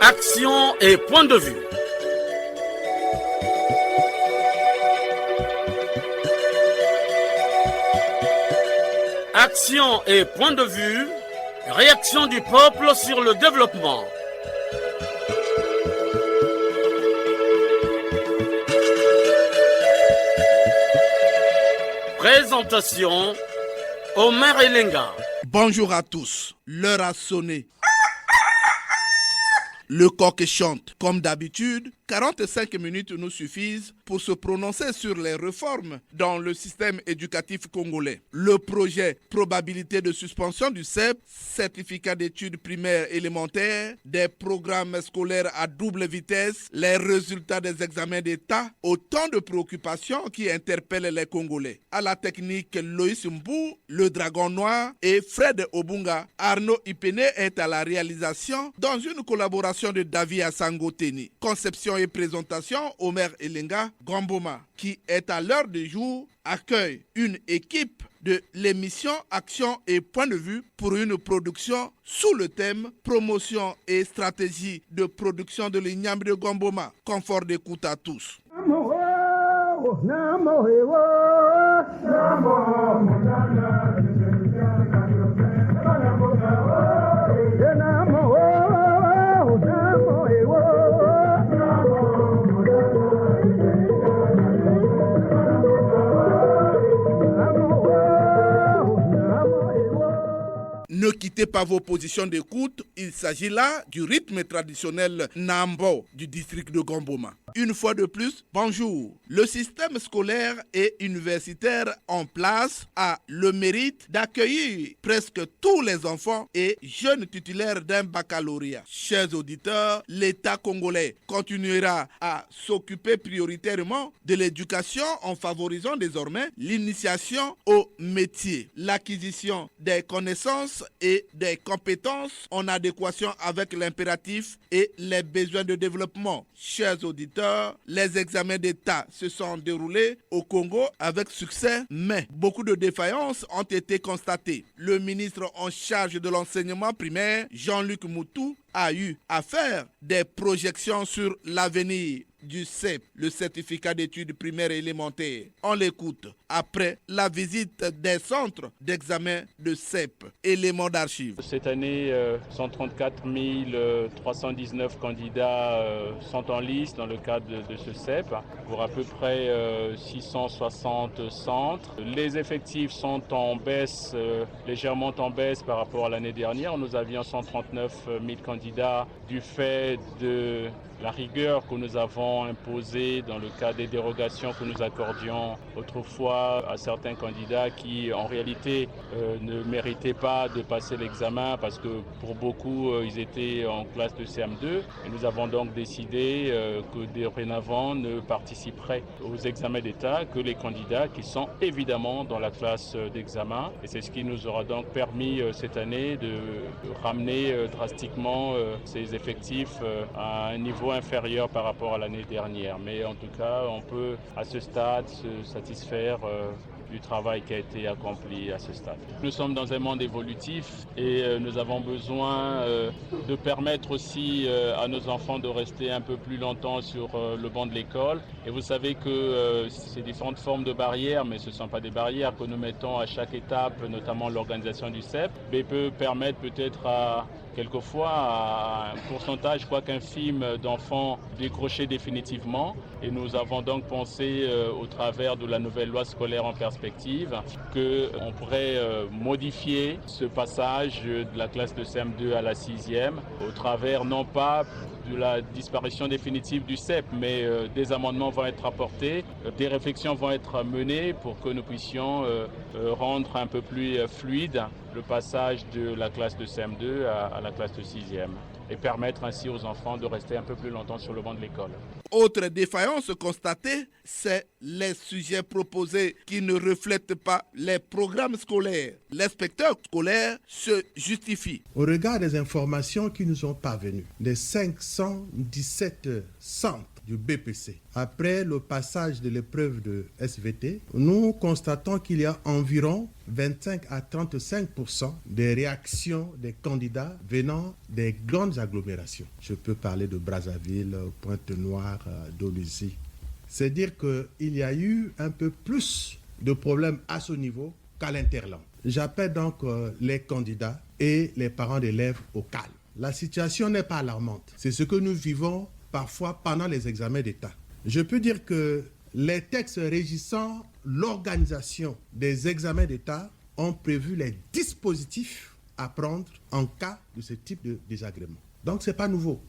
Action et point de vue. Action et point de vue. Réaction du peuple sur le développement. Présentation, Omer Elenga. Bonjour à tous, l'heure a sonné. Le coq chante. Comme d'habitude, 45 minutes nous suffisent pour se prononcer sur les réformes dans le système éducatif congolais. Le projet probabilité de suspension du CEP, certificat d'études primaires élémentaires, des programmes scolaires à double vitesse, les résultats des examens d'État, autant de préoccupations qui interpellent les Congolais. À la technique, Loïs Mbou, le Dragon Noir et Fred Obunga. Arnaud Ipene est à la réalisation dans une collaboration de David Asangoteni. Conception et présentation, Omer Elenga. Gomboma, qui est à l'heure du jour, accueille une équipe de l'émission Action et Point de Vue pour une production sous le thème Promotion et stratégie de production de l'igname de Gomboma. Confort d'écoute à tous. Ne quittez pas vos positions d'écoute, il s'agit là du rythme traditionnel Nambo du district de Gomboma. Une fois de plus, bonjour. Le système scolaire et universitaire en place a le mérite d'accueillir presque tous les enfants et jeunes titulaires d'un baccalauréat. Chers auditeurs, l'État congolais continuera à s'occuper prioritairement de l'éducation en favorisant désormais l'initiation au métier, l'acquisition des connaissances et des compétences en adéquation avec l'impératif et les besoins de développement. Chers auditeurs, les examens d'État se sont déroulés au Congo avec succès, mais beaucoup de défaillances ont été constatées. Le ministre en charge de l'enseignement primaire, Jean-Luc Moutou, a eu à faire des projections sur l'avenir du CEP, le certificat d'études primaires élémentaires. On l'écoute après la visite des centres d'examen de CEP, éléments d'archives. Cette année, 134 319 candidats sont en liste dans le cadre de ce CEP pour à peu près 660 centres. Les effectifs sont en baisse, légèrement en baisse par rapport à l'année dernière. Nous avions 139 000 candidats du fait de la rigueur que nous avons imposée dans le cadre des dérogations que nous accordions autrefois à certains candidats qui en réalité ne méritaient pas de passer l'examen parce que pour beaucoup ils étaient en classe de CM2 et nous avons donc décidé que dorénavant ne participeraient aux examens d'État que les candidats qui sont évidemment dans la classe d'examen et c'est ce qui nous aura donc permis cette année de ramener drastiquement ces effectifs à un niveau inférieur par rapport à l'année dernière. Mais en tout cas, on peut à ce stade se satisfaire du travail qui a été accompli à ce stade. Nous sommes dans un monde évolutif et nous avons besoin de permettre aussi à nos enfants de rester un peu plus longtemps sur le banc de l'école. Et vous savez que ces différentes formes de barrières, mais ce ne sont pas des barrières que nous mettons à chaque étape, notamment l'organisation du CEP, mais peut permettre peut-être à quelquefois à un pourcentage, infime d'enfants décrochés définitivement. Et nous avons donc pensé, au travers de la nouvelle loi scolaire en perspective, qu'on pourrait modifier ce passage de la classe de CM2 à la 6e, au travers non pas de la disparition définitive du CEP, mais des amendements vont être apportés, des réflexions vont être menées pour que nous puissions rendre un peu plus fluide le passage de la classe de CM2 à la classe de 6e et permettre ainsi aux enfants de rester un peu plus longtemps sur le banc de l'école. Autre défaillance constatée, c'est les sujets proposés qui ne reflètent pas les programmes scolaires. L'inspecteur scolaire se justifie. Au regard des informations qui nous sont parvenues, des 517 centres du BPC. Après le passage de l'épreuve de SVT, nous constatons qu'il y a environ 25 à 35% des réactions des candidats venant des grandes agglomérations. Je peux parler de Brazzaville, Pointe-Noire, Dolisie. C'est dire qu'il y a eu un peu plus de problèmes à ce niveau qu'à l'interland. J'appelle donc les candidats et les parents d'élèves au calme. La situation n'est pas alarmante. C'est ce que nous vivons parfois pendant les examens d'État. Je peux dire que les textes régissant l'organisation des examens d'État ont prévu les dispositifs à prendre en cas de ce type de désagrément. Donc, ce n'est pas nouveau.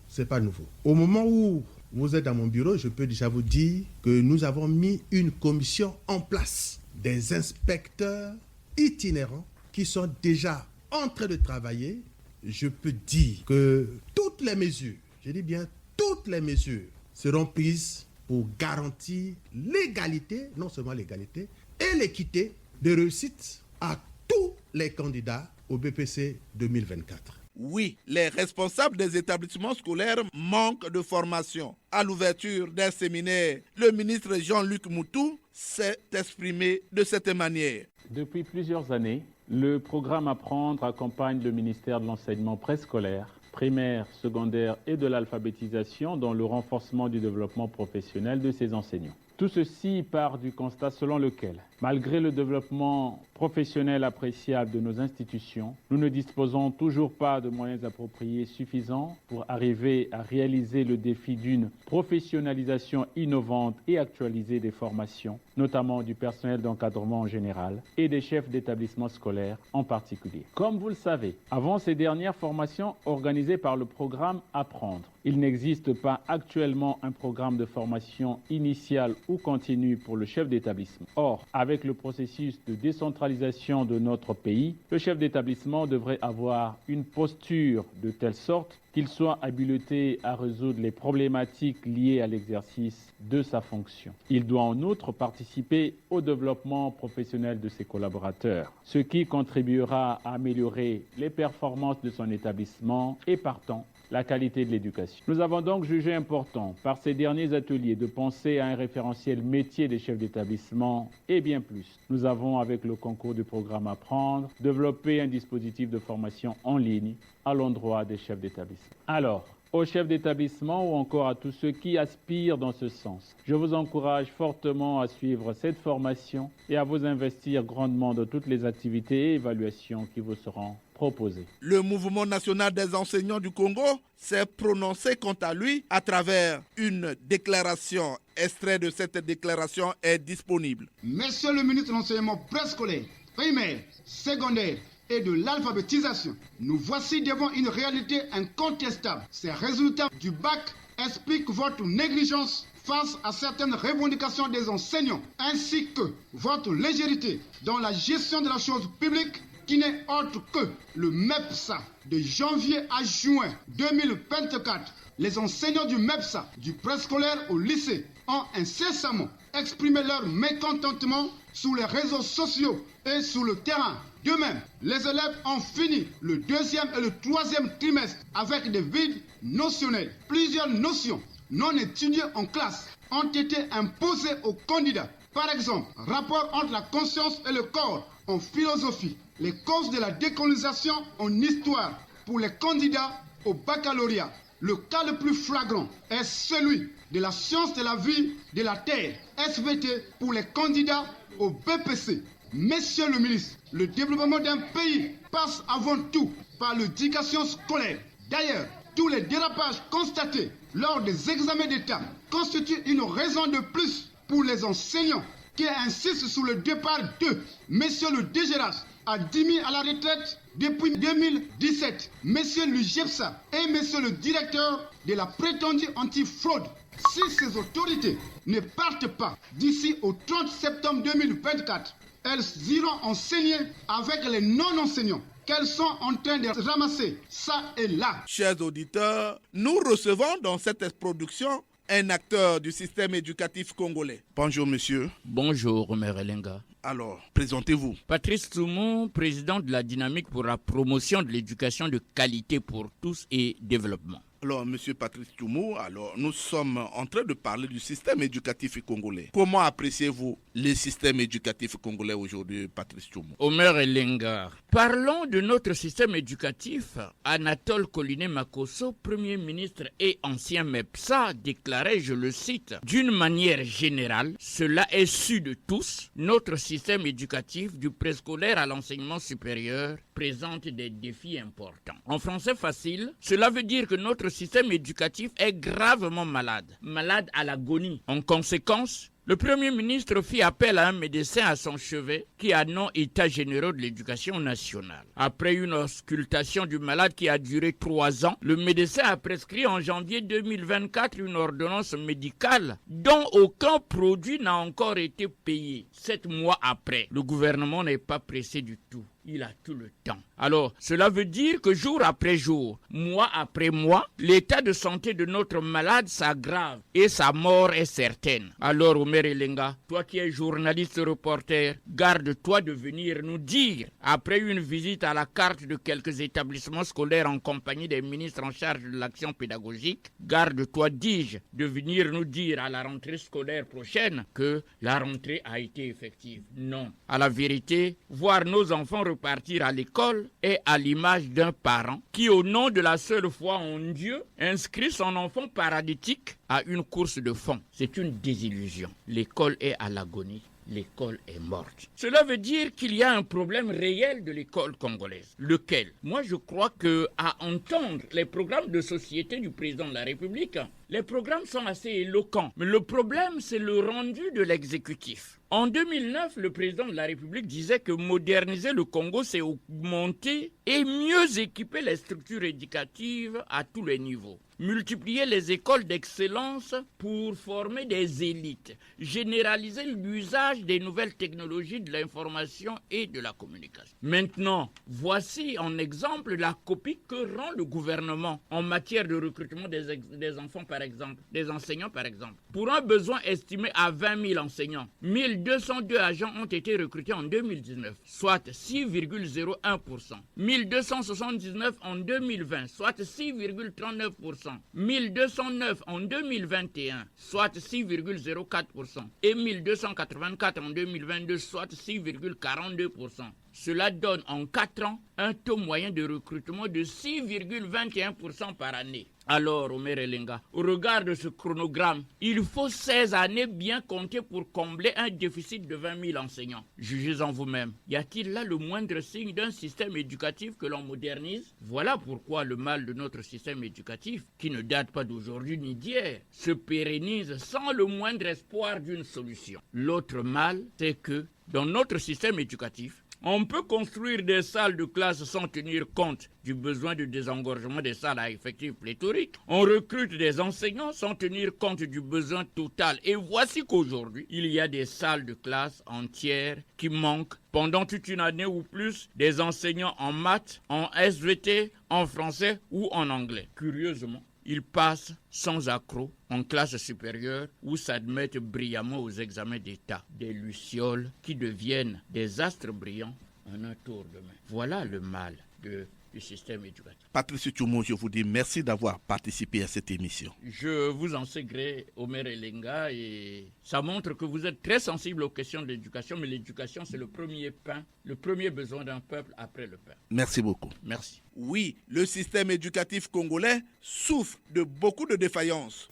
Au moment où vous êtes dans mon bureau, je peux déjà vous dire que nous avons mis une commission en place, des inspecteurs itinérants qui sont déjà en train de travailler. Je peux dire que toutes les mesures, je dis bien toutes les mesures, seront prises pour garantir l'égalité, non seulement l'égalité, et l'équité de réussite à tous les candidats au BPC 2024. Oui, les responsables des établissements scolaires manquent de formation. À l'ouverture d'un séminaire, le ministre Jean-Luc Moutou s'est exprimé de cette manière. Depuis plusieurs années, le programme Apprendre accompagne le ministère de l'enseignement préscolaire, primaire, secondaire et de l'alphabétisation dans le renforcement du développement professionnel de ses enseignants. Tout ceci part du constat selon lequel, malgré le développement professionnel appréciable de nos institutions, nous ne disposons toujours pas de moyens appropriés suffisants pour arriver à réaliser le défi d'une professionnalisation innovante et actualisée des formations, notamment du personnel d'encadrement en général et des chefs d'établissement scolaire en particulier. Comme vous le savez, avant ces dernières formations organisées par le programme Apprendre, il n'existe pas actuellement un programme de formation initiale ou continue pour le chef d'établissement. Or, avec le processus de décentralisation de notre pays, le chef d'établissement devrait avoir une posture de telle sorte qu'il soit habilité à résoudre les problématiques liées à l'exercice de sa fonction. Il doit en outre participer au développement professionnel de ses collaborateurs, ce qui contribuera à améliorer les performances de son établissement et partant la qualité de l'éducation. Nous avons donc jugé important, par ces derniers ateliers, de penser à un référentiel métier des chefs d'établissement et bien plus. Nous avons, avec le concours du programme Apprendre, développé un dispositif de formation en ligne à l'endroit des chefs d'établissement. Alors, aux chefs d'établissement ou encore à tous ceux qui aspirent dans ce sens, je vous encourage fortement à suivre cette formation et à vous investir grandement dans toutes les activités et évaluations qui vous seront proposées. Le Mouvement national des enseignants du Congo s'est prononcé quant à lui à travers une déclaration. Extrait de cette déclaration est disponible. Monsieur le ministre de l'enseignement préscolaire, primaire, secondaire et de l'alphabétisation, nous voici devant une réalité incontestable. Ces résultats du bac expliquent votre négligence face à certaines revendications des enseignants, ainsi que votre légèreté dans la gestion de la chose publique, qui n'est autre que le MEPSA. De janvier à juin 2024, les enseignants du MEPSA, du préscolaire au lycée, ont incessamment exprimé leur mécontentement sur les réseaux sociaux et sur le terrain. De même, les élèves ont fini le 2e et le 3e trimestre avec des vides notionnels. Plusieurs notions non étudiées en classe ont été imposées aux candidats. Par exemple, rapport entre la conscience et le corps en philosophie, les causes de la décolonisation en histoire pour les candidats au baccalauréat. Le cas le plus flagrant est celui de la science de la vie de la terre, SVT, pour les candidats au BPC. Monsieur le ministre, le développement d'un pays passe avant tout par l'éducation scolaire. D'ailleurs, tous les dérapages constatés lors des examens d'État constituent une raison de plus pour les enseignants qui insistent sur le départ de Monsieur le DGRH a démis à la retraite depuis 2017, Monsieur le GEPSA et Monsieur le directeur de la prétendue antifraude. Si ces autorités ne partent pas d'ici au 30 septembre 2024, elles iront enseigner avec les non-enseignants qu'elles sont en train de ramasser ça et là. Chers auditeurs, nous recevons dans cette production un acteur du système éducatif congolais. Bonjour monsieur. Bonjour Merelenga. Alors, présentez-vous. Patrice Toumou, président de la dynamique pour la promotion de l'éducation de qualité pour tous et développement. Alors, M. Patrice Tchoumo, nous sommes en train de parler du système éducatif congolais. Comment appréciez-vous le système éducatif congolais aujourd'hui, Patrice Tchoumo? Omer Elenga, parlons de notre système éducatif. Anatole Coliné Makosso, Premier ministre et ancien MEPSA, déclarait, je le cite, « D'une manière générale, cela est su de tous, notre système éducatif du préscolaire à l'enseignement supérieur présente des défis importants. » En français facile, cela veut dire que notre système éducatif est gravement malade à l'agonie. En conséquence, le Premier ministre fit appel à un médecin à son chevet qui a nom État généraux de l'éducation nationale. Après une auscultation du malade qui a duré 3 ans, le médecin a prescrit en janvier 2024 une ordonnance médicale dont aucun produit n'a encore été payé. 7 mois après, le gouvernement n'est pas pressé du tout. Il a tout le temps. Alors, cela veut dire que jour après jour, mois après mois, l'état de santé de notre malade s'aggrave et sa mort est certaine. Alors, Omer Elenga, toi qui es journaliste reporter, garde-toi de venir nous dire, après une visite à la carte de quelques établissements scolaires en compagnie des ministres en charge de l'action pédagogique, garde-toi, dis-je, de venir nous dire à la rentrée scolaire prochaine que la rentrée a été effective. Non. À la vérité, voir nos enfants repartir à l'école est à l'image d'un parent qui, au nom de la seule foi en Dieu, inscrit son enfant paralytique à une course de fond. C'est une désillusion. L'école est à l'agonie. L'école est morte. Cela veut dire qu'il y a un problème réel de l'école congolaise. Lequel? Moi, je crois que, à entendre les programmes de société du président de la République, les programmes sont assez éloquents. Mais le problème, c'est le rendu de l'exécutif. En 2009, le président de la République disait que moderniser le Congo, c'est augmenter et mieux équiper les structures éducatives à tous les niveaux. Multiplier les écoles d'excellence pour former des élites. Généraliser l'usage des nouvelles technologies de l'information et de la communication. Maintenant, voici en exemple la copie que rend le gouvernement en matière de recrutement des enfants par exemple, des enseignants par exemple. Pour un besoin estimé à 20 000 enseignants, 1202 agents ont été recrutés en 2019, soit 6,01%. 1279 en 2020, soit 6,39%. 1209 en 2021, soit 6,04%. Et 1284 en 2022, soit 6,42%. Cela donne en 4 ans un taux moyen de recrutement de 6,21% par année. Alors, Omer Elenga, au regard de ce chronogramme, il faut 16 années bien comptées pour combler un déficit de 20 000 enseignants. Jugez-en vous-même. Y a-t-il là le moindre signe d'un système éducatif que l'on modernise? Voilà pourquoi le mal de notre système éducatif, qui ne date pas d'aujourd'hui ni d'hier, se pérennise sans le moindre espoir d'une solution. L'autre mal, c'est que dans notre système éducatif, on peut construire des salles de classe sans tenir compte du besoin de désengorgement des salles à effectifs pléthoriques. On recrute des enseignants sans tenir compte du besoin total. Et voici qu'aujourd'hui, il y a des salles de classe entières qui manquent pendant toute une année ou plus des enseignants en maths, en SVT, en français ou en anglais. Curieusement, ils passent sans accroc en classe supérieure où s'admettent brillamment aux examens d'État. Des lucioles qui deviennent des astres brillants en un tour de main. Voilà le mal du système éducatif. Patrice Tchoumo, je vous dis merci d'avoir participé à cette émission. Je vous en sais gré, Omer Elenga, et ça montre que vous êtes très sensible aux questions de l'éducation, mais l'éducation, c'est le premier pain, le premier besoin d'un peuple après le pain. Merci beaucoup. Merci. Oui, le système éducatif congolais souffre de beaucoup de défaillances.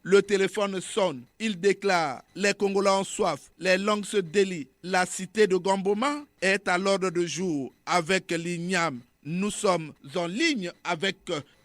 Le téléphone sonne. Il déclare: les Congolais ont soif, les langues se délient. La cité de Gamboma est à l'ordre du jour avec l'INIAM. Nous sommes en ligne avec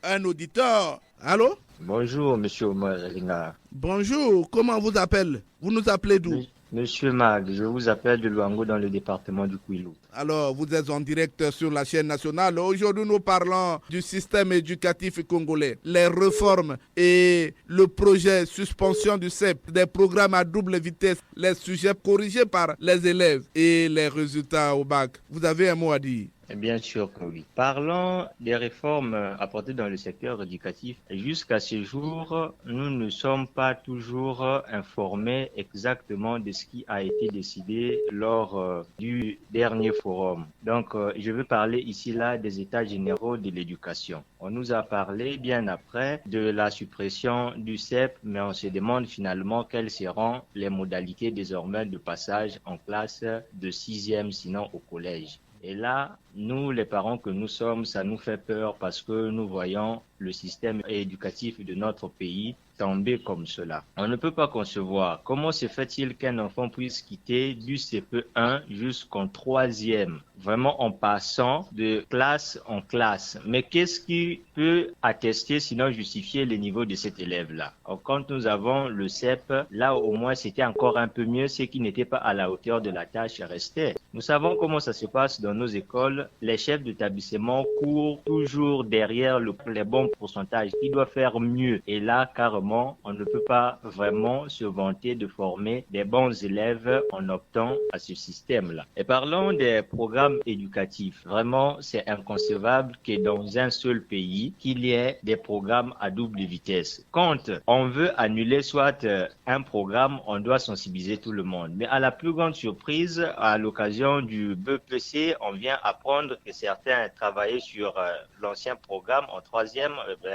un auditeur. Allô? Bonjour, monsieur Omer Elenga. Bonjour, comment vous appelez? Vous nous appelez d'où? Monsieur Mag, je vous appelle de Luango dans le département du Kwilu. Alors, vous êtes en direct sur la chaîne nationale. Aujourd'hui, nous parlons du système éducatif congolais, les réformes et le projet suspension du CEP, des programmes à double vitesse, les sujets corrigés par les élèves et les résultats au bac. Vous avez un mot à dire? Bien sûr que oui. Parlons des réformes apportées dans le secteur éducatif. Jusqu'à ce jour, nous ne sommes pas toujours informés exactement de ce qui a été décidé lors du dernier forum. Donc, je veux parler ici là des états généraux de l'éducation. On nous a parlé bien après de la suppression du CEP, mais on se demande finalement quelles seront les modalités désormais de passage en classe de 6e, sinon au collège. Et là, nous, les parents que nous sommes, ça nous fait peur parce que nous voyons le système éducatif de notre pays tomber comme cela. On ne peut pas concevoir comment se fait-il qu'un enfant puisse quitter du CP1 jusqu'en 3e, vraiment en passant de classe en classe. Mais qu'est-ce qui peut attester, sinon justifier le niveau de cet élève-là? Quand nous avons le CEP, là au moins c'était encore un peu mieux, ce qui n'était pas à la hauteur de la tâche restait. Nous savons comment ça se passe dans nos écoles. Les chefs d'établissement courent toujours derrière les bons pourcentages. Ils doivent faire mieux. Et là, carrément, on ne peut pas vraiment se vanter de former des bons élèves en optant à ce système-là. Et parlons des programmes éducatifs. Vraiment, c'est inconcevable que dans un seul pays, qu'il y ait des programmes à double vitesse. Quand on veut annuler soit un programme, on doit sensibiliser tout le monde. Mais à la plus grande surprise, à l'occasion du BEPC, on vient apprendre que certains travaillaient sur l'ancien programme en 3e,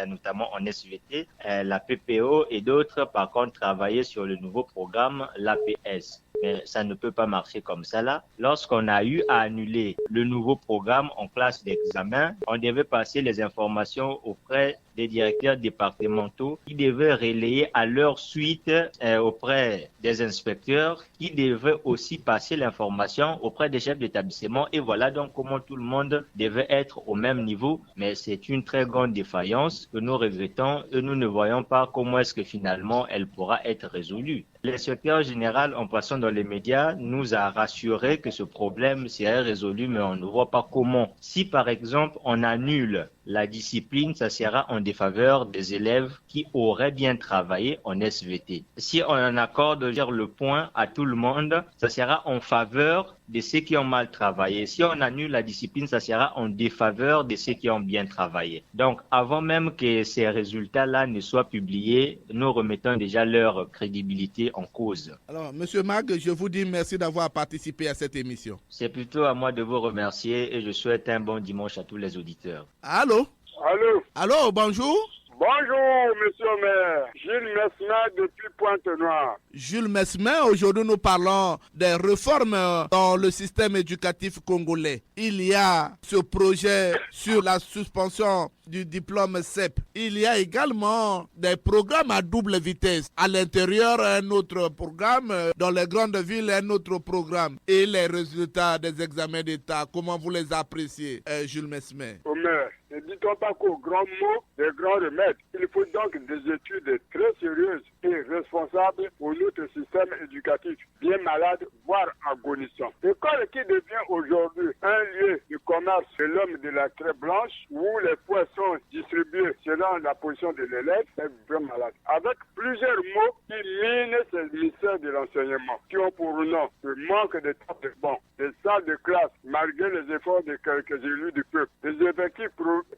notamment en SVT, la PPO, et d'autres, par contre, travaillaient sur le nouveau programme, l'APS. Mais ça ne peut pas marcher comme ça là. Lorsqu'on a eu à annuler le nouveau programme en classe d'examen, on devait passer les informations auprès des directeurs départementaux qui devaient relayer à leur suite auprès des inspecteurs qui devaient aussi passer l'information auprès des chefs d'établissement. Et voilà donc comment tout le monde devait être au même niveau. Mais c'est une très grande défaillance que nous regrettons et nous ne voyons pas comment est-ce que finalement elle pourra être résolue. L'inspecteur général, en passant dans les médias, nous a rassuré que ce problème serait résolu, mais on ne voit pas comment. Si par exemple on annule la discipline, ça sera en défaveur des élèves qui auraient bien travaillé en SVT. Si on en accorde le point à tout le monde, ça sera en faveur de ceux qui ont mal travaillé. Si on annule la discipline, ça sera en défaveur de ceux qui ont bien travaillé. Donc, avant même que ces résultats-là ne soient publiés, nous remettons déjà leur crédibilité en cause. Alors, Monsieur Mag, je vous dis merci d'avoir participé à cette émission. C'est plutôt à moi de vous remercier et je souhaite un bon dimanche à tous les auditeurs. Allô? Allô? Allô, bonjour? Bonjour, monsieur le maire. Jules Mesmer depuis Pointe-Noire. Jules Mesmer, aujourd'hui nous parlons des réformes dans le système éducatif congolais. Il y a ce projet sur la suspension du diplôme CEP. Il y a également des programmes à double vitesse. À l'intérieur, un autre programme. Dans les grandes villes, un autre programme. Et les résultats des examens d'État, comment vous les appréciez, Jules Mesmer? Au maire, ne dit-on pas qu'aux grands mots, des grands remèdes. Il faut donc des études très sérieuses et responsables pour notre système éducatif, bien malade, voire agonisant. L'école qui devient aujourd'hui un lieu de commerce de l'homme de la craie blanche, où les points sont distribués selon la position de l'élève, est vraiment malade. Avec plusieurs mots qui minent ce ministère de l'enseignement, qui ont pour nom le manque de temps de banc, des salles de classe, malgré les efforts de quelques élus du peuple, des effectifs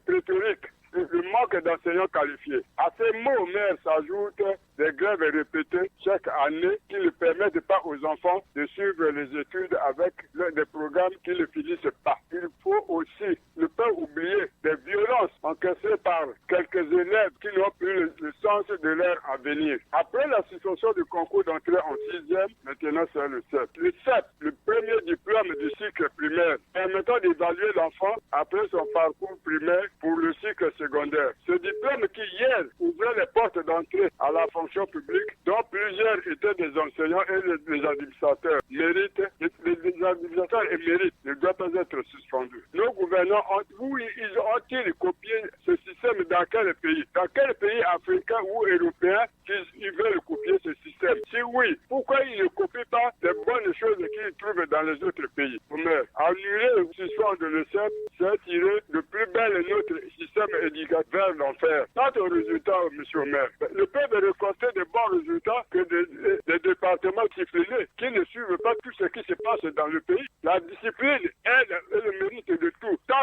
pléthoriques, le manque d'enseignants qualifiés. À ces mots, maire, s'ajoutent des grèves répétées chaque année qui ne permettent pas aux enfants de suivre les études avec des programmes qui ne finissent pas. Il faut aussi ne pas oublier des violences encaissées par quelques élèves qui n'ont plus le sens de leur avenir. Après la suspension du concours d'entrée en 6e, maintenant c'est le CEP. Le CEP, le premier diplôme du cycle primaire, permettant d'évaluer l'enfant après son parcours primaire pour le cycle secondaire. Ce diplôme qui hier ouvrait les portes d'entrée à la fonction publique, dont plusieurs étaient des enseignants et des administrateurs méritent, les administrateurs émérites ne doivent pas être suspendus. Nos gouvernants ont-ils copié ce système dans quel pays? Dans quel pays africain ou européen qu'ils veulent copier ce système? Si oui, pourquoi ils ne copient pas les bonnes choses qu'ils trouvent dans les autres pays? Mais annuler le suspendre le CEP, c'est tirer de plus belle notre système éducatif vers l'enfer. Quant aux résultats, monsieur le maire, le peuple récolter de bons résultats que des départements sifflés qui ne suivent pas tout ce qui se passe dans le pays. La discipline est le mérite de tout. Tant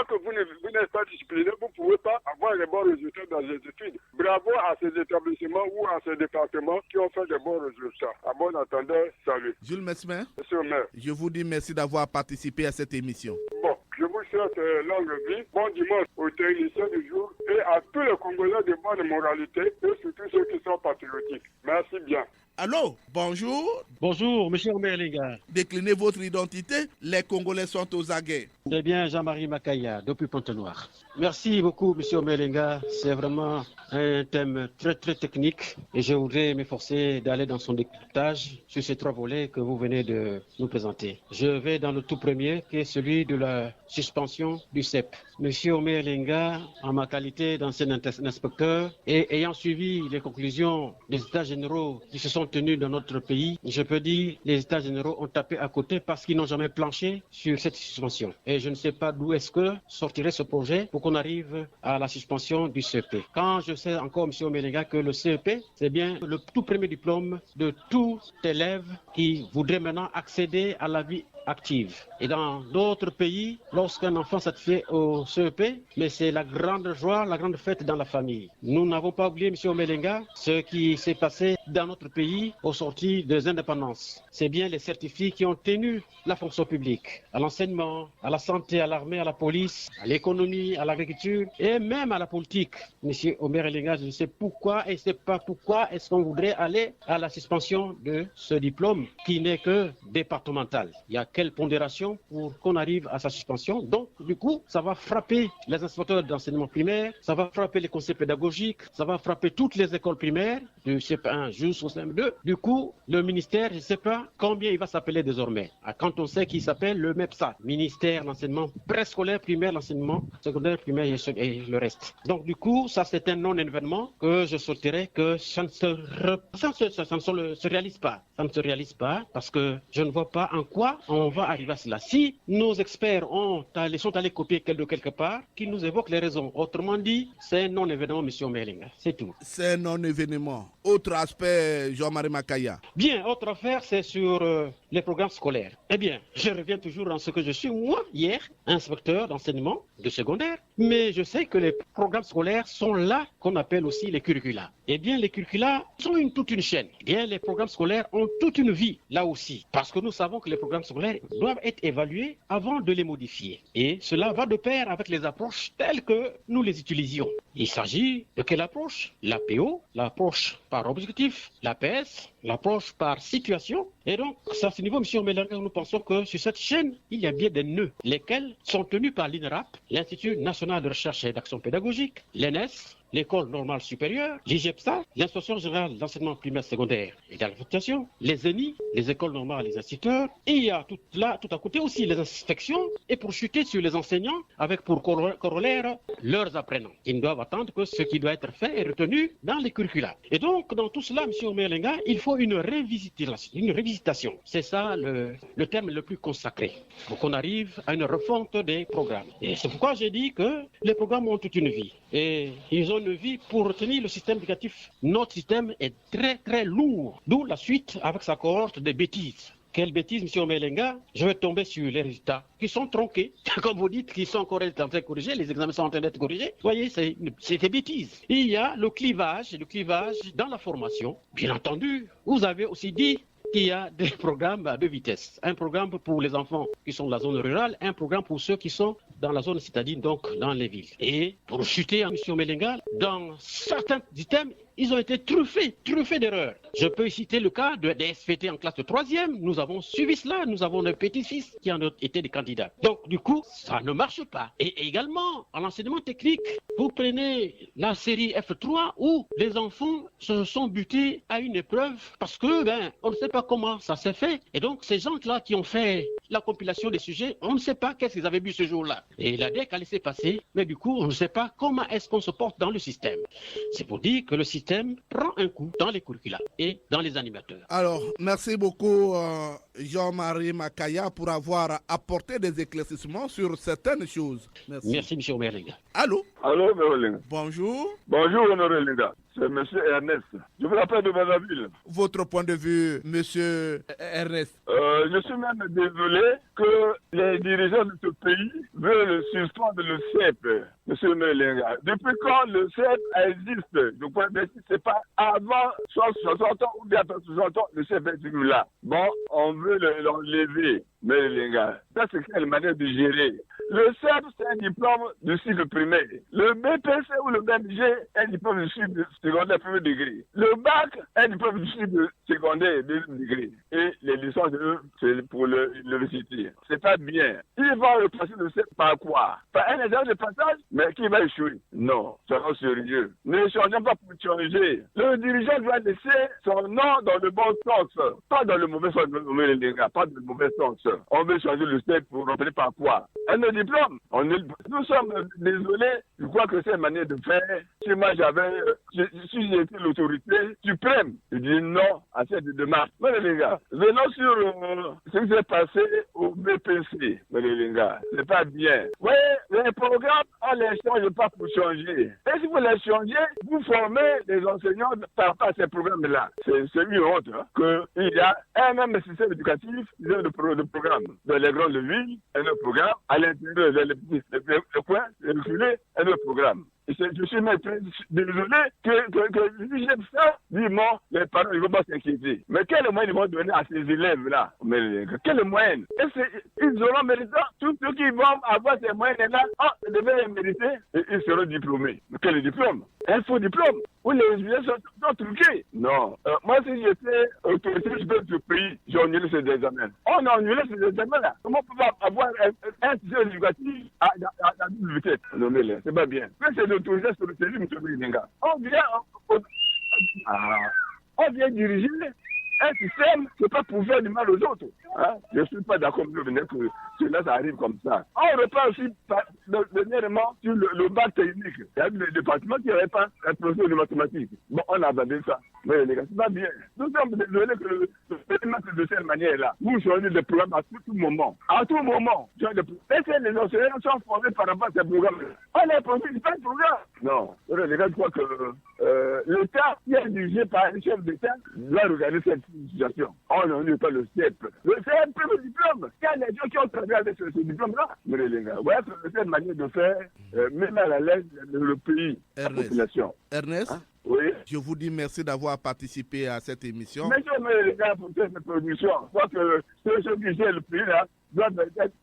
faire de bons résultats dans les études. Bravo à ces établissements ou à ces départements qui ont fait de bons résultats. À bon entendeur, salut. Jules Mesmer, Monsieur le maire. je vous dis merci d'avoir participé à cette émission. Bon, je vous souhaite longue vie, bon dimanche aux techniciens du jour et à tous les Congolais de bonne moralité et surtout ceux qui sont patriotiques. Merci bien. Allô, bonjour. Bonjour, monsieur Omerlinga. Déclinez votre identité, les Congolais sont aux aguets. C'est bien Jean-Marie Makaya, depuis Pointe-Noire. Merci beaucoup, monsieur Omerlinga. C'est vraiment un thème très technique et je voudrais m'efforcer d'aller dans son décryptage sur ces 3 volets que vous venez de nous présenter. Je vais dans le tout premier, qui est celui de la suspension du CEP. Monsieur Omerlinga, en ma qualité d'ancien inspecteur et ayant suivi les conclusions des États généraux qui se sont tenus dans notre pays, je peux dire que les États généraux ont tapé à côté parce qu'ils n'ont jamais planché sur cette suspension. Et je ne sais pas d'où est-ce que sortirait ce projet pour qu'on arrive à la suspension du CEP. Quand je sais encore, monsieur Omerlinga, que le CEP, c'est bien le tout premier diplôme de tout élève qui voudrait maintenant accéder à la vie active. Et dans d'autres pays, lorsqu'un enfant satisfait au CEP, mais c'est la grande joie, la grande fête dans la famille. Nous n'avons pas oublié, M. Omerlinga, ce qui s'est passé dans notre pays au sorti des indépendances. C'est bien les certifiés qui ont tenu la fonction publique, à l'enseignement, à la santé, à l'armée, à la police, à l'économie, à l'agriculture et même à la politique. M. Omerlinga, je ne sais pourquoi et je ne sais pas pourquoi est-ce qu'on voudrait aller à la suspension de ce diplôme qui n'est que départemental. Il y a quelle pondération pour qu'on arrive à sa suspension. Donc, du coup, ça va frapper les inspecteurs d'enseignement primaire, ça va frapper les conseils pédagogiques, ça va frapper toutes les écoles primaires, du CP1 jusqu'au CM2. Du coup, le ministère, je ne sais pas combien il va s'appeler désormais. Quand on sait qu'il s'appelle le MEPSA, ministère de l'enseignement préscolaire primaire, l'enseignement secondaire primaire et le reste. Donc, du coup, ça c'est un non-événement que je souhaiterais que ça ne se réalise pas. Ça ne se réalise pas parce que je ne vois pas en quoi on va arriver à cela. Si nos experts sont allés copier de quelque part, qu'ils nous évoquent les raisons. Autrement dit, c'est un non-événement, M. Omerlinga. C'est tout. C'est un non-événement. Autre aspect, Jean-Marie Makaya. Bien, autre affaire, c'est sur les programmes scolaires. Eh bien, je reviens toujours dans ce que je suis, moi, hier, inspecteur d'enseignement de secondaire. Mais je sais que les programmes scolaires sont là, qu'on appelle aussi les curricula. Eh bien, les curricula sont toute une chaîne. Eh bien, les programmes scolaires ont toute une vie, là aussi. Parce que nous savons que les programmes scolaires doivent être évalués avant de les modifier. Et cela va de pair avec les approches telles que nous les utilisions. Il s'agit de quelle approche? L'APO, l'approche par objectif, l'APS, l'approche par situation. Et donc, à ce niveau, M. Omerlinga, nous pensons que sur cette chaîne, il y a bien des nœuds, lesquels sont tenus par l'INRAP, l'Institut national de recherche et d'action pédagogique, l'ENS, l'École normale supérieure, l'IGEPSA, l'Inspection générale d'enseignement primaire secondaire et d'alphabétisation, les ENI, les écoles normales, les instituteurs. Et il y a tout à côté aussi les inspections et pour chuter sur les enseignants avec pour corollaire leurs apprenants. Ils doivent attendre que ce qui doit être fait est retenu dans les curricula. Et donc, dans tout cela, M. Omerlinga, il faut une révisitation. C'est ça le terme le plus consacré. Pour qu'on arrive à une refonte des programmes. Et c'est pourquoi j'ai dit que les programmes ont toute une vie. Et ils ont une vie pour retenir le système éducatif. Notre système est très lourd. D'où la suite avec sa cohorte de bêtises. Quelle bêtise, M. Omerlinga? Je vais tomber sur les résultats qui sont tronqués. Comme vous dites, qui sont encore en train de corriger, les examens sont en train d'être corrigés. Vous voyez, c'est des bêtises. Il y a le clivage dans la formation. Bien entendu, vous avez aussi dit qu'il y a des programmes à deux vitesses. Un programme pour les enfants qui sont de la zone rurale, un programme pour ceux qui sont dans la zone citadine, donc dans les villes. Et pour chuter en M. Omerlinga, dans certains items, ils ont été truffés d'erreurs. Je peux citer le cas des SVT en classe de 3e. Nous avons suivi cela. Nous avons des petits-fils qui en ont été des candidats. Donc, du coup, ça ne marche pas. Et également, en enseignement technique, vous prenez la série F3 où les enfants se sont butés à une épreuve parce que, on ne sait pas comment ça s'est fait. Et donc, ces gens-là qui ont fait la compilation des sujets, on ne sait pas qu'est-ce qu'ils avaient bu ce jour-là. Et la DEC a laissé passer, mais du coup, on ne sait pas comment est-ce qu'on se porte dans le système. C'est pour dire que le système prend un coup dans les curricula et dans les animateurs. Alors, merci beaucoup Jean-Marie Makaya pour avoir apporté des éclaircissements sur certaines choses. Merci M. Omerlinga. Allô? Allô, Omerlinga. Bonjour. Bonjour, Omerlinga. c'est M. Ernest. Je vous rappelle de Brazzaville. Votre point de vue, monsieur Ernest? Je suis même désolé que les dirigeants de ce pays veulent suspendre le CEP, M. Melenga. Depuis quand le CEP existe? Donc, c'est pas avant 60 ans ou bien après 60 ans, le CEP est toujours là. Bon, on veut l'enlever, Melenga. Ça, c'est quelle manière de gérer? Le CEP, c'est un diplôme du cycle primaire. Le BPC ou le BMG est un diplôme du cycle secondaire premier degré. Le bac est un diplôme du cycle secondaire deuxième degré. Et les licences, c'est pour l'université. C'est pas bien. Ils vont repasser le CEP par quoi? Par un examen de passage, mais qui va échouer? Non, soyons sérieux. Ne changeons pas pour changer. Le dirigeant doit laisser son nom dans le bon sens, pas dans le mauvais sens, pas dans le mauvais sens. On veut changer le CEP pour rappeler par quoi? Un diplôme. Nous sommes désolés. Je crois que c'est une manière de faire. Si moi si j'étais l'autorité suprême, je dis non à cette démarche. Mais les gars, venons sur ce qui s'est passé au BPC. Mais les gars, c'est pas bien. Oui, les programmes, on les change pas pour changer. Et si vous les changez, vous formez les enseignants par rapport à ces programmes-là. C'est une honte qu'il y a un même système éducatif, de programme. Dans les grandes villes, un autre programme. À l'intérieur le coin, le reculé, un autre programme. Je suis même très désolé que si j'aime ça, dis-moi, les parents ne vont pas s'inquiéter. Mais quel moyen ils vont donner à ces élèves-là? Quel moyen? Ils auront mérité, tous ceux qui vont avoir ces moyens-là, ils devaient les mériter et ils seront diplômés. Mais quel diplôme? Un faux diplôme? Où les étudiants sont truqués? Non. Moi, si j'étais autorité de ce pays, j'ai annulé ces examens. On a annulé ces examens-là. Comment on peut avoir un système éducatif à double vitesse? Non, mais c'est pas bien. Mais c'est l'autorité sur le territoire, M. Melenga. On vient diriger un système qui ne peut pas pour faire du mal aux autres. Je ne suis pas d'accord avec que cela ça arrive comme ça. On repart aussi dernièrement sur le bac technique. Il y a des départements qui n'avaient pas un professeur de mathématiques. Bon, on a abandonné ça. Mais les gars, c'est pas bien. Nous sommes désolés que le périmètre de cette manière-là. Vous choisissez des programmes à tout moment. À tout moment. Est-ce que les enseignants sont formés par rapport à ces programmes-là? On les profite pas de programme. Non. Les gars, je crois que l'État qui est dirigé par un chef d'État doit regarder cette situation. On n'en pas le CEP. Le CEP, le diplôme. Il y a des gens qui ont travaillé avec ce diplôme-là. Mais les gars, ouais, c'est une manière de faire, même à la l'aise, le pays, la population. Ernest? Oui. Je vous dis merci d'avoir participé à cette émission. Merci, les gars, pour cette émission. Je crois que ceux qui gèrent le pays, là, doivent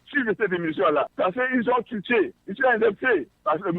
suivre cette émission-là. Parce qu'ils sont tués, ils sont indexés par le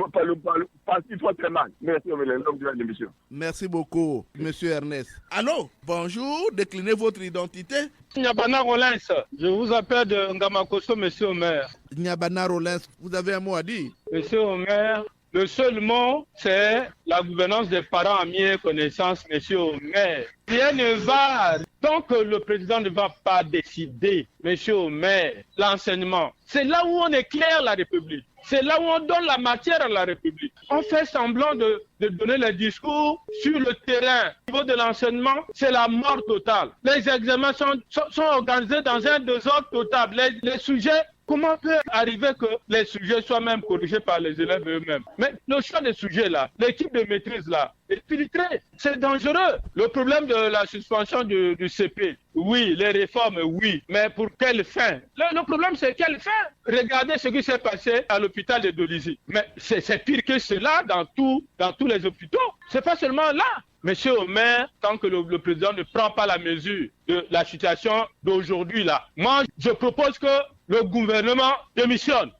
parti Fortement. Merci, l'homme de l'émission. Merci beaucoup, monsieur Ernest. Allô, bonjour, déclinez votre identité. Nyabana Rollins, je vous appelle de Ngamakoso, monsieur Omer. Nyabana Rollins, vous avez un mot à dire? Monsieur Omer, le seul mot, c'est la gouvernance des parents, amis et connaissances, monsieur Omer. Rien ne va tant que le président ne va pas décider, monsieur Omer, l'enseignement. C'est là où on éclaire la République. C'est là où on donne la matière à la République. On fait semblant de donner les discours sur le terrain. Au niveau de l'enseignement, c'est la mort totale. Les examens sont organisés dans un désordre total. Les sujets, comment peut arriver que les sujets soient même corrigés par les élèves eux-mêmes? Mais le choix des sujets là, l'équipe de maîtrise là, est filtré. C'est dangereux. Le problème de la suspension du CP, oui, les réformes, oui, mais pour quelle fin? Le problème, c'est quelle fin? Regardez ce qui s'est passé à l'hôpital de Dolisie. Mais c'est pire que cela dans tous les hôpitaux. C'est pas seulement là. Monsieur Omer, tant que le président ne prend pas la mesure de la situation d'aujourd'hui là, moi, je propose que le gouvernement démissionne.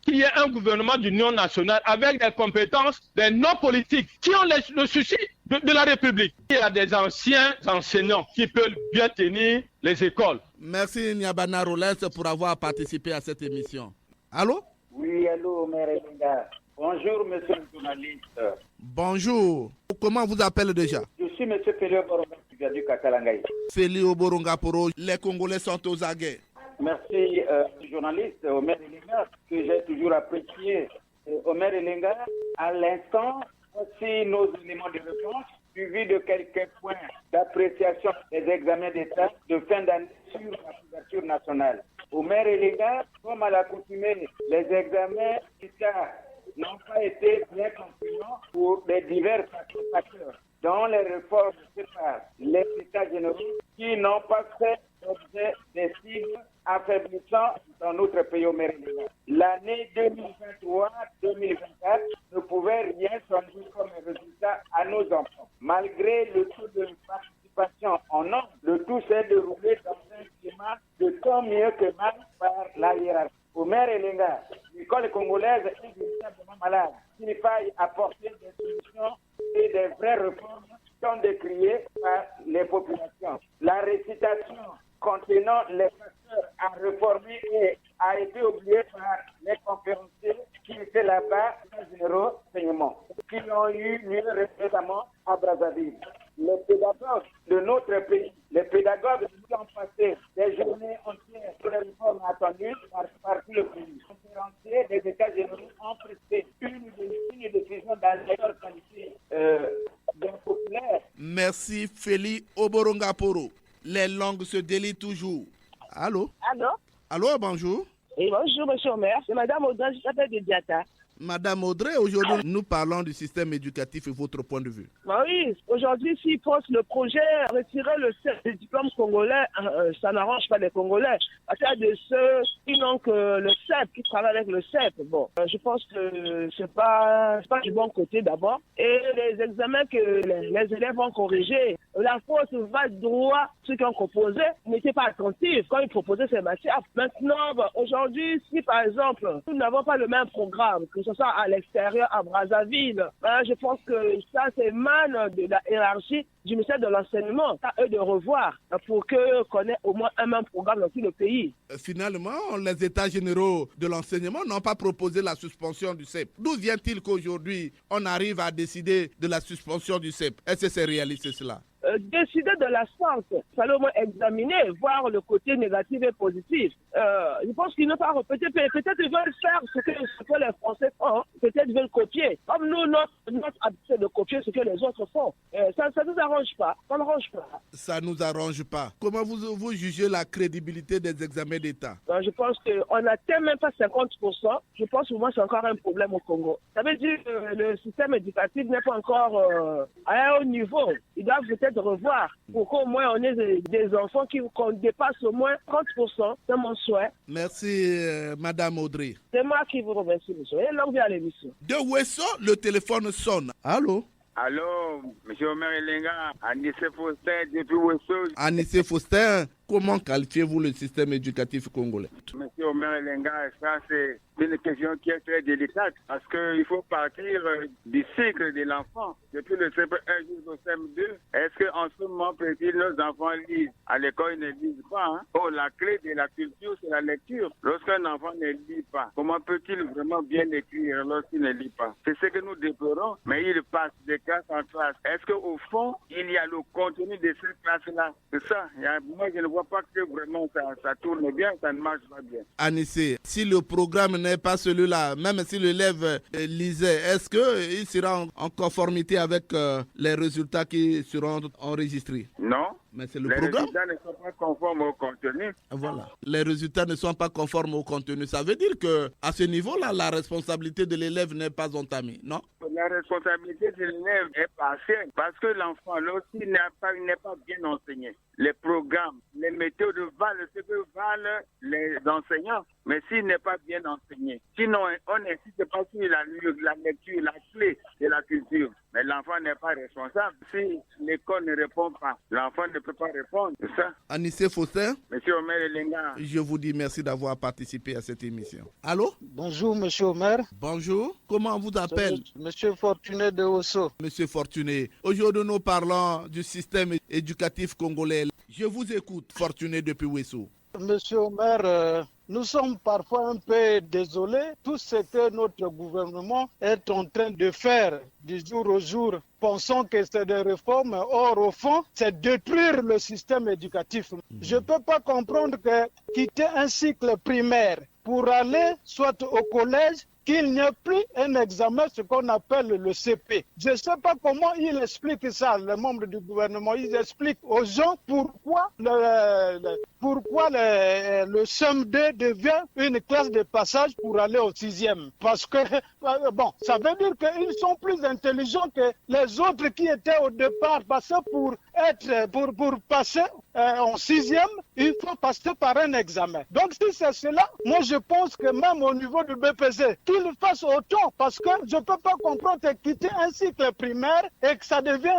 Qu'il y ait un gouvernement d'union nationale avec des compétences, des non-politiques, qui ont le souci de la République. Il y a des anciens enseignants qui peuvent bien tenir les écoles. Merci Nyabana Rollins pour avoir participé à cette émission. Allô? Oui, allô, Mère Linda. Bonjour, monsieur le journaliste. Bonjour. Comment vous appelez déjà? Je suis monsieur Félix Oboronga du Kakalangaï. Félix Oboronga Poro, les Congolais sont aux aguets. Merci, journaliste Omer Elenga, que j'ai toujours apprécié. Omer Elenga, à l'instant, voici nos éléments de réponse, suivis de quelques points d'appréciation des examens d'État de fin d'année sur la couverture nationale. Omer Elenga, comme à l'accoutumée, les examens d'État n'ont pas été bien concluants pour les divers facteurs. dont les réformes séparent les États généraux qui n'ont pas fait l'objet des cibles affaiblissant dans notre pays au Méridien. L'année 2023-2024 ne pouvait rien changer comme résultat à nos enfants. Malgré le taux de participation en nombre, le tout s'est déroulé dans un climat de tant mieux que mal par la hiérarchie. Omer Elenga, l'école congolaise est véritablement malade. S'il faille apporter des solutions et des vraies réformes sont décriées par les populations. La récitation contenant les facteurs à réformer et a été oubliée par les conférenciers qui étaient là-bas dans généraux enseignement, qui ont eu lieu récemment à Brazzaville. Les pédagogues de notre pays, les pédagogues nous ont passé des journées entières sur les réformes attendues par tout le pays. Les conférenciers des États généraux ont presté une décision dans la meilleure qualité d'un populaire. Merci Félix Oborongaporo. Les langues se délient toujours. Allô? Allô? Allô, bonjour. Et bonjour, monsieur le maire. C'est Madame Audrey, je t'appelle de Diata. Madame Audrey, aujourd'hui, nous parlons du système éducatif et votre point de vue. Bah oui, aujourd'hui, s'ils posent le projet, retirer le CEP des diplômes congolais, ça n'arrange pas les Congolais. Parce qu'il y a de ceux qui n'ont que le CEP, qui travaillent avec le CEP. Bon, je pense que c'est pas du bon côté d'abord. Et les examens que les élèves ont corrigés, la faute va droit. Ceux qui ont composé n'étaient pas attentifs quand ils proposaient ces matières. Maintenant, aujourd'hui, si par exemple, nous n'avons pas le même programme, que ce soit à l'extérieur, à Brazzaville, je pense que ça, c'est mal de la hiérarchie du ministère de l'Enseignement. À eux de revoir pour qu'on ait au moins un même programme dans tout le pays. Finalement, les États généraux de l'enseignement n'ont pas proposé la suspension du CEP. D'où vient-il qu'aujourd'hui, on arrive à décider de la suspension du CEP? Est-ce que c'est réaliste cela? Décider de la sorte, il fallait au moins examiner, voir le côté négatif et positif. Je pense qu'ils n'ont pas répété. Peut-être ils veulent faire ce que les Français font. Peut-être ils veulent copier. Comme nous, notre habitude de copier ce que les autres font. Ça ne nous arrange pas. Ça n'arrange pas. Ça ne nous arrange pas. Comment vous jugez la crédibilité des examens d'État? Je pense qu'on n'atteint même pas 50%. Je pense que moi, c'est encore un problème au Congo. Ça veut dire que le système éducatif n'est pas encore à un haut niveau. Ils doivent peut-être revoir pour qu'au moins on ait des enfants qu'on dépasse au moins 30%. C'est mon souhait. Merci, Madame Audrey. C'est moi qui vous remercie, monsieur. Et longue vie à l'émission. De Wesso, le téléphone sonne. Allô? Allô, monsieur Omer Elenga, Anissé Faustin, depuis Wesso. Anissé Faustin, comment qualifiez-vous le système éducatif congolais? Monsieur Omer Elenga, ça c'est une question qui est très délicate parce qu'il faut partir du cycle de l'enfant, depuis le CP1 jusqu'au CM2. Est-ce qu'en ce moment précis, nos enfants lisent? À l'école, ils ne lisent pas. Hein? Oh, la clé de la culture, c'est la lecture. Lorsqu'un enfant ne lit pas, comment peut-il vraiment bien écrire lorsqu'il ne lit pas? C'est ce que nous déplorons, mais il passe de classe en classe. Est-ce qu'au fond, il y a le contenu de cette classe-là? C'est ça. Moi, je ne vois pas que vraiment ça tourne bien, ça ne marche pas bien. Anissé, si le programme n'est pas celui-là, même si l'élève lisait, est-ce qu'il sera en conformité avec les résultats qui seront enregistrés? Non. Mais c'est le les programme. résultats ne sont pas conformes au contenu. Voilà. Les résultats ne sont pas conformes au contenu. Ça veut dire que à ce niveau-là, la responsabilité de l'élève n'est pas entamée, non? La responsabilité de l'élève est partielle parce que l'enfant, lorsqu'il n'est pas bien enseigné, les programmes, les méthodes valent ce que valent les enseignants, mais s'il n'est pas bien enseigné, sinon on n'insiste pas sur la lecture, la clé de la culture. Mais l'enfant n'est pas responsable. Si l'école ne répond pas, l'enfant ne peut pas répondre. C'est ça. Anissé Faustin. Monsieur Omer Elenga. Je vous dis merci d'avoir participé à cette émission. Allô? Bonjour, monsieur Omer. Bonjour. Comment on vous appelle? Monsieur Fortuné de Osso. Monsieur Fortuné. Aujourd'hui, nous parlons du système éducatif congolais. Je vous écoute, Fortuné depuis Wesso. Monsieur Omer, nous sommes parfois un peu désolés. Tout ce que notre gouvernement est en train de faire du jour au jour, pensons que c'est des réformes. Or, au fond, c'est détruire le système éducatif. Je ne peux pas comprendre que quitter un cycle primaire pour aller soit au collège, qu'il n'y ait plus un examen, ce qu'on appelle le CP. Je ne sais pas comment il explique ça, les membres du gouvernement. Ils expliquent aux gens pourquoi le CM2 devient une classe de passage pour aller au 6e. Parce que, ça veut dire qu'ils sont plus intelligents que les autres qui étaient au départ. Parce que pour passer en 6e, il faut passer par un examen. Donc si c'est cela, moi je pense que même au niveau du BPC, qu'ils fassent autant, parce que je ne peux pas comprendre de quitter un cycle primaire et que ça devient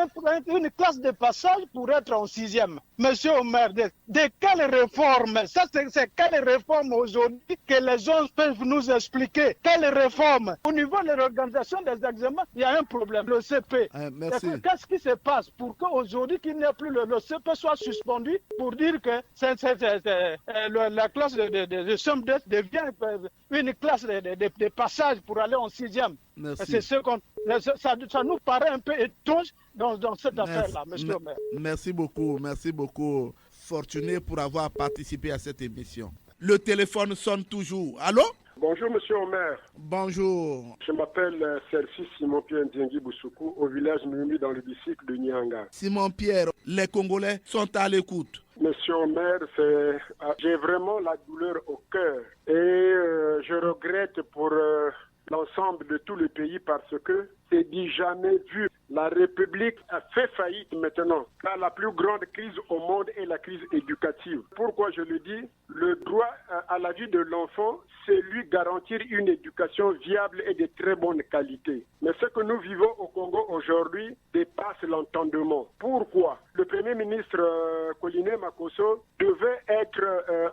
une classe de passage pour être en 6e. Monsieur Omer, de quelle réforme? Ça, c'est quelle réforme aujourd'hui que les gens peuvent nous expliquer? Quelle réforme? Au niveau de l'organisation des examens, il y a un problème, le CP. Merci. Qu'est-ce qui se passe pour qu'aujourd'hui, qu'il n'y ait plus le CP soit suspendu pour dire que la classe de CM2 devient une classe de passage pour aller en 6e. Merci. Ça nous paraît un peu étrange dans cette affaire-là, monsieur Omer. Merci beaucoup, Fortuné, pour avoir participé à cette émission. Le téléphone sonne toujours. Allô? Bonjour, monsieur Omer. Bonjour. Je m'appelle Sersi Simon-Pierre Ndiengi Boussoukou, au village Mimi dans le district de Nyanga. Simon-Pierre, les Congolais sont à l'écoute. Monsieur Omer, j'ai vraiment la douleur au cœur et je regrette pour l'ensemble de tout le pays parce que c'est dit jamais vu. La République a fait faillite maintenant, car la plus grande crise au monde est la crise éducative. Pourquoi je le dis? Le droit à la vie de l'enfant, c'est lui garantir une éducation viable et de très bonne qualité. Mais ce que nous vivons au Congo aujourd'hui dépasse l'entendement. Pourquoi? Le Premier ministre Koliné Makosso devait être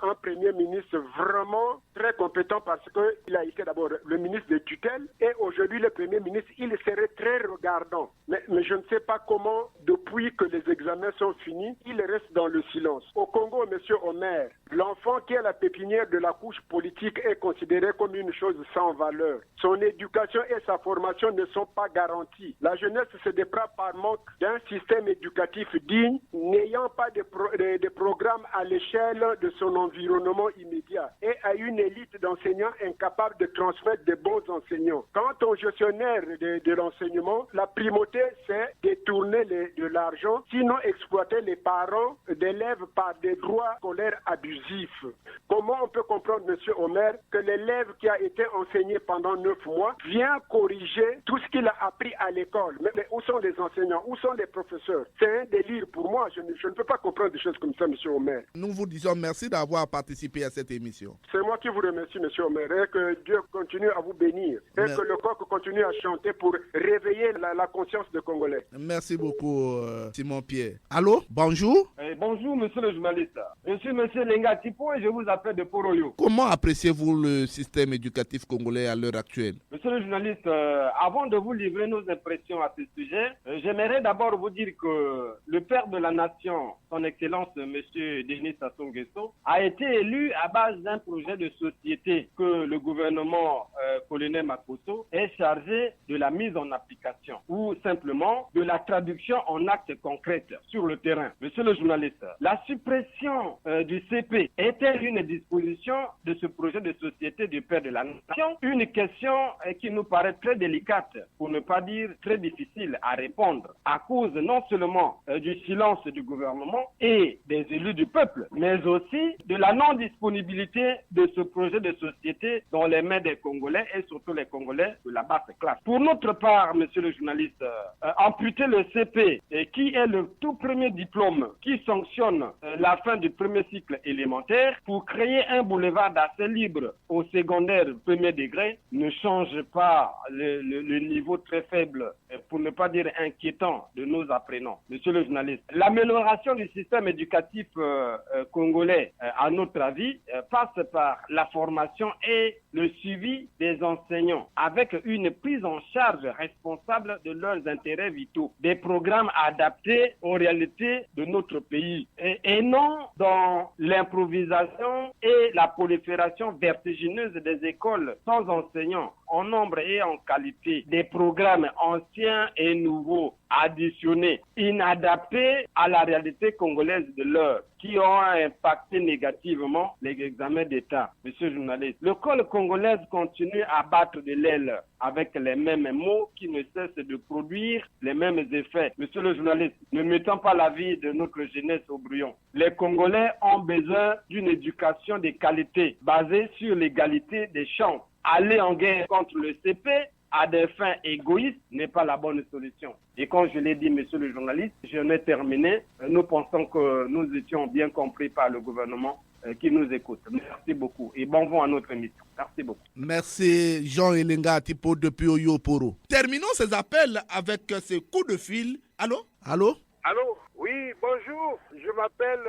un Premier ministre vraiment très compétent parce qu'il a été d'abord le ministre de tutelle et aujourd'hui le Premier ministre, il serait très regardant. Mais je ne sais pas comment, depuis que les examens sont finis, il reste dans le silence. Au Congo, monsieur Omer, l'enfant qui est la pépinière de la couche politique est considéré comme une chose sans valeur. Son éducation et sa formation ne sont pas garanties. La jeunesse se déprave par manque d'un système éducatif digne, n'ayant pas de programme à l'échelle de son environnement immédiat et à une élite d'enseignants incapables de transmettre de bons enseignants. Quant aux gestionnaires de l'enseignement, la primauté, c'est détourner de l'argent, sinon exploiter les parents d'élèves par des droits scolaires abusifs. Comment on peut comprendre, monsieur Omer, que l'élève qui a été enseigné pendant 9 mois vient corriger tout ce qu'il a appris à l'école? Mais où sont les enseignants? Où sont les professeurs? C'est un délire pour moi. Je ne peux pas comprendre des choses comme ça, monsieur Omer. Nous vous disons merci d'avoir participé à cette émission. C'est moi qui vous remercie, monsieur Omer, et que Dieu continue à vous bénir, et que le coq continue à chanter pour réveiller la conscience des Congolais. Merci beaucoup, Simon-Pierre. Allô? Bonjour. Bonjour, monsieur le journaliste. Je suis monsieur Lenga Tipo et je vous appelle de Poroyo. Comment appréciez-vous le système éducatif congolais à l'heure actuelle? Monsieur le journaliste, avant de vous livrer nos impressions à ce sujet, j'aimerais d'abord vous dire que le père de la nation, son excellence monsieur Denis Sassou Nguesso, a été élu à base d'un projet de société que le gouvernement colonel Makosso est chargé de la mise en application ou simplement de la traduction en actes concrets sur le terrain. Monsieur le journaliste, la suppression du CP est-elle une disposition de ce projet de société du père de la nation? Une question qui nous paraît très délicate, pour ne pas dire très difficile à répondre, à cause non seulement du silence du gouvernement et des élus du peuple, mais aussi de la non-disponibilité de ce projet de société dans les mains des Congolais et surtout les Congolais de la basse classe. Pour notre part, monsieur le journaliste, amputer le CP, qui est le tout premier diplôme qui sanctionne la fin du premier cycle élémentaire pour créer un boulevard d'accès libre au secondaire premier degré, ne change pas le niveau très faible, pour ne pas dire inquiétant, de nos apprenants. Monsieur le journaliste, l'amélioration du système éducatif congolais, à notre avis, passe par la formation et le suivi des enseignants, avec une prise en charge responsable de leurs intérêts vitaux, des programmes adaptés aux réalités de notre pays, et non dans l'improvisation et la prolifération vertigineuse des écoles sans enseignants, en nombre et en qualité des programmes anciens et nouveaux additionnés, inadaptés à la réalité congolaise de l'heure, qui ont impacté négativement les examens d'État. Monsieur le journaliste, l'école congolaise continue à battre de l'aile avec les mêmes mots qui ne cessent de produire les mêmes effets. Monsieur le journaliste, ne mettons pas la vie de notre jeunesse au brouillon. Les Congolais ont besoin d'une éducation de qualité basée sur l'égalité des chances. Aller en guerre contre le CP à des fins égoïstes n'est pas la bonne solution. Et comme je l'ai dit, monsieur le journaliste, je n'ai terminé. Nous pensons que nous étions bien compris par le gouvernement qui nous écoute. Merci beaucoup et bon vent à notre émission. Merci beaucoup. Merci Jean Elenga Tipo depuis Oyoporo. Terminons ces appels avec ces coups de fil. Allô? Allô? Allô? Oui, bonjour. Je m'appelle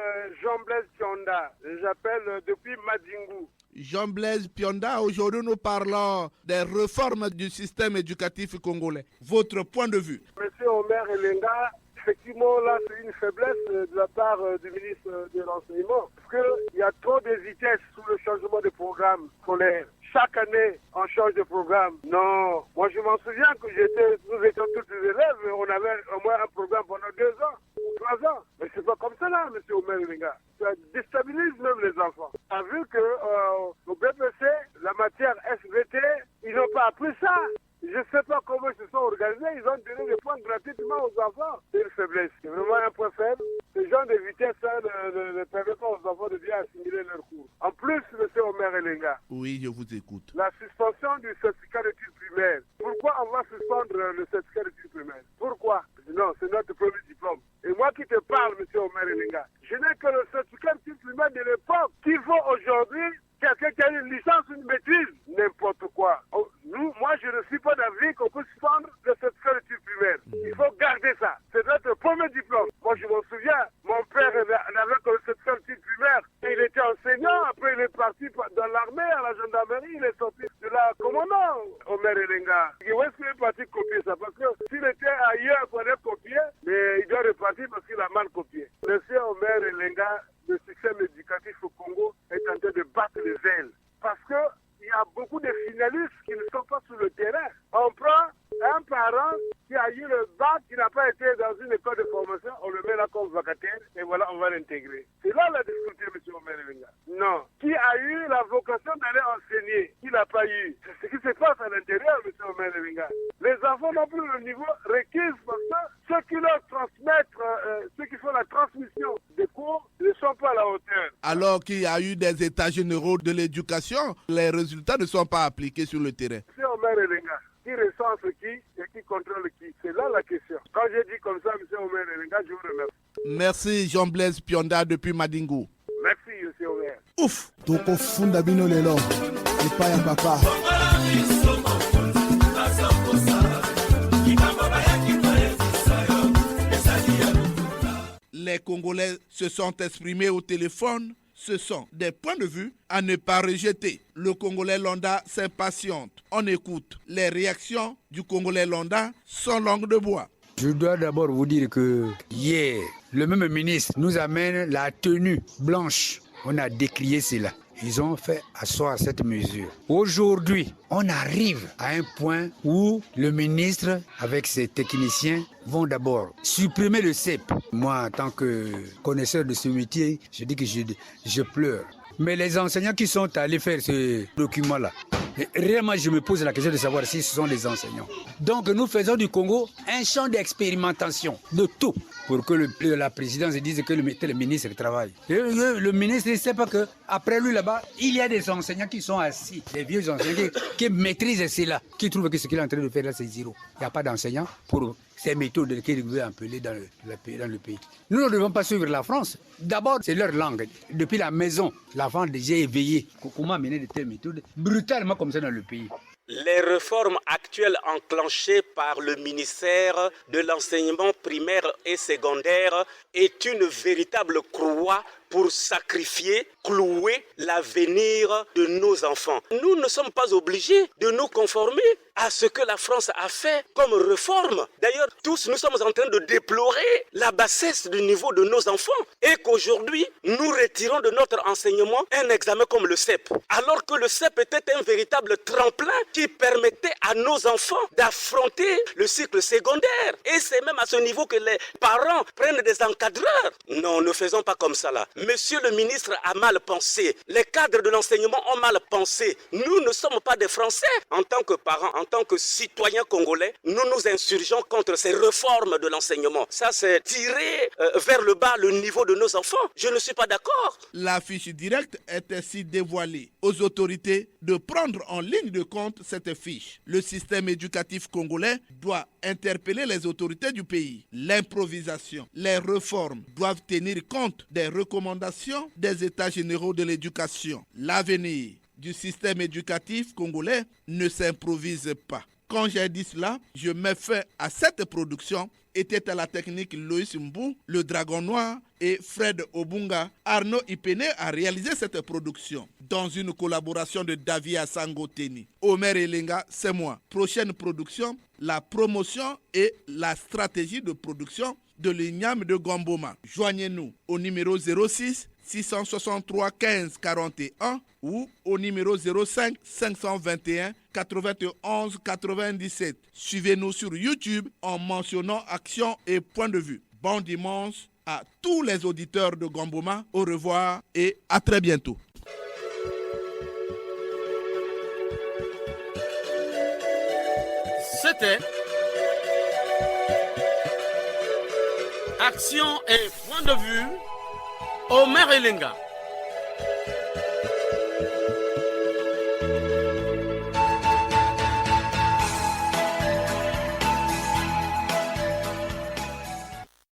Jean-Blaise Pionda. J'appelle depuis Madingou. Jean-Blaise Pionda, aujourd'hui nous parlons des réformes du système éducatif congolais. Votre point de vue? Monsieur Omer Elenga, effectivement, là, c'est une faiblesse de la part du ministre de l'Enseignement. Parce qu'il y a trop de vitesse sous le changement de programme scolaire. Chaque année, on change de programme. Non, moi je m'en souviens que nous étions tous des élèves, on avait au moins un programme pendant 2 ans ou 3 ans. Mais c'est pas comme ça là, monsieur Omer Elenga. Ça déstabilise même les enfants. On a vu que au BPC, la matière SVT, ils n'ont pas appris ça. Je ne sais pas comment ils se sont organisés, ils ont donné des points gratuitement aux enfants. C'est une faiblesse, c'est vraiment un point faible. Ce genre de vitesse ne permet pas aux enfants de bien assimiler leur cours. En plus, M. Omer Elenga. Oui, je vous écoute. La suspension du certificat d'études primaires. Pourquoi on va suspendre le certificat d'études primaires? Pourquoi? Non, c'est notre premier diplôme. Et moi qui te parle, M. Omer Elenga, je n'ai que le certificat d'études primaires de l'époque qui vaut aujourd'hui quelqu'un qui a une licence, une maîtrise, n'importe quoi. Moi, je ne suis pas d'avis qu'on peut suspendre le certificat d'études primaires. Il faut garder ça. C'est notre premier diplôme. Moi, je m'en souviens, mon père n'avait que le certificat d'études primaires. Il était enseignant, après il est parti dans l'armée, à la gendarmerie, il est sorti de la commandant, Omer Elenga. Où est-ce qu'il est parti copier ça? Parce que s'il était ailleurs, il fallait copier, mais il doit repartir parce qu'il a mal copié. Monsieur Omer Elenga, le système éducatif au Congo est en train de battre les ailes. Parce que il y a beaucoup de finalistes qui ne sont pas sur le terrain. On prend un parent qui a eu le bac, qui n'a pas été dans une école de formation, on le met là comme vacataire et voilà, on va l'intégrer. C'est là la difficulté, M. Omer Elenga. Non. Qui a eu la vocation d'aller enseigner, qui n'a pas eu. C'est ce qui se passe à l'intérieur, M. Omer Elenga. Les enfants n'ont plus le niveau requis parce que ceux qui leur transmettent, ceux qui font la transmission des cours ne sont pas à la hauteur. Alors qu'il y a eu des états généraux de l'éducation, les résultats ne sont pas appliqués sur le terrain. M. Omer Elenga, qui recense qui et qui contrôle qui? C'est là la question. Quand j'ai dit comme ça, M. Omer Elenga, je vous remercie. Merci Jean-Blaise Pionda depuis Madingou. Merci, M. Omer. Ouf! Toko funda bino lelo. Epa ya papa. Les Congolais se sont exprimés au téléphone. Ce sont des points de vue à ne pas rejeter. Le Congolais Londa s'impatiente. On écoute. Les réactions du Congolais Londa sont langue de bois. Je dois d'abord vous dire que hier, le même ministre nous amène la tenue blanche. On a décrié cela. Ils ont fait asseoir cette mesure. Aujourd'hui, on arrive à un point où le ministre, avec ses techniciens, vont d'abord supprimer le CEP. Moi, en tant que connaisseur de ce métier, je dis que je pleure. Mais les enseignants qui sont allés faire ce document-là, réellement, je me pose la question de savoir si ce sont des enseignants. Donc, nous faisons du Congo un champ d'expérimentation de tout pour que la présidence dise que le ministre travaille. Et le ministre ne sait pas qu'après lui, là-bas, il y a des enseignants qui sont assis, des vieux enseignants qui maîtrisent cela, qui trouvent que ce qu'il est en train de faire là, c'est zéro. Il n'y a pas d'enseignants pour ces méthodes qu'il veut appeler dans le pays. Nous ne devons pas suivre la France. D'abord, c'est leur langue. Depuis la maison, l'enfant déjà éveillé. Comment mener de telles méthodes brutalement comme ça dans le pays? Les réformes actuelles enclenchées par le ministère de l'enseignement primaire et secondaire est une véritable croix pour sacrifier, clouer l'avenir de nos enfants. Nous ne sommes pas obligés de nous conformer à ce que la France a fait comme réforme. D'ailleurs, tous nous sommes en train de déplorer la bassesse du niveau de nos enfants et qu'aujourd'hui, nous retirons de notre enseignement un examen comme le CEP. Alors que le CEP était un véritable tremplin qui permettait à nos enfants d'affronter le cycle secondaire. Et c'est même à ce niveau que les parents prennent des encadreurs. Non, ne faisons pas comme ça là. Monsieur le ministre a mal pensé. Les cadres de l'enseignement ont mal pensé. Nous ne sommes pas des Français. En tant que parents, en tant que citoyens congolais, nous nous insurgeons contre ces réformes de l'enseignement. Ça, c'est tirer vers le bas le niveau de nos enfants. Je ne suis pas d'accord. La fiche directe est ainsi dévoilée aux autorités de prendre en ligne de compte cette fiche. Le système éducatif congolais doit interpeller les autorités du pays. L'improvisation, les réformes doivent tenir compte des recommandations des États généraux de l'éducation. L'avenir du système éducatif congolais ne s'improvise pas. Quand j'ai dit cela, je mets fin à cette production. Était à la technique Loïs Mbou, le Dragon Noir et Fred Obunga. Arnaud Ipene a réalisé cette production dans une collaboration de David Asangoteni. Omer Elenga, c'est moi. Prochaine production, la promotion et la stratégie de production de l'Igname de Gomboma. Joignez-nous au numéro 06 663 15 41 ou au numéro 05 521 91 97. Suivez-nous sur YouTube en mentionnant Action et Point de Vue. Bon dimanche à tous les auditeurs de Gomboma. Au revoir et à très bientôt. C'était Action et Point de Vue. Omer Elenga.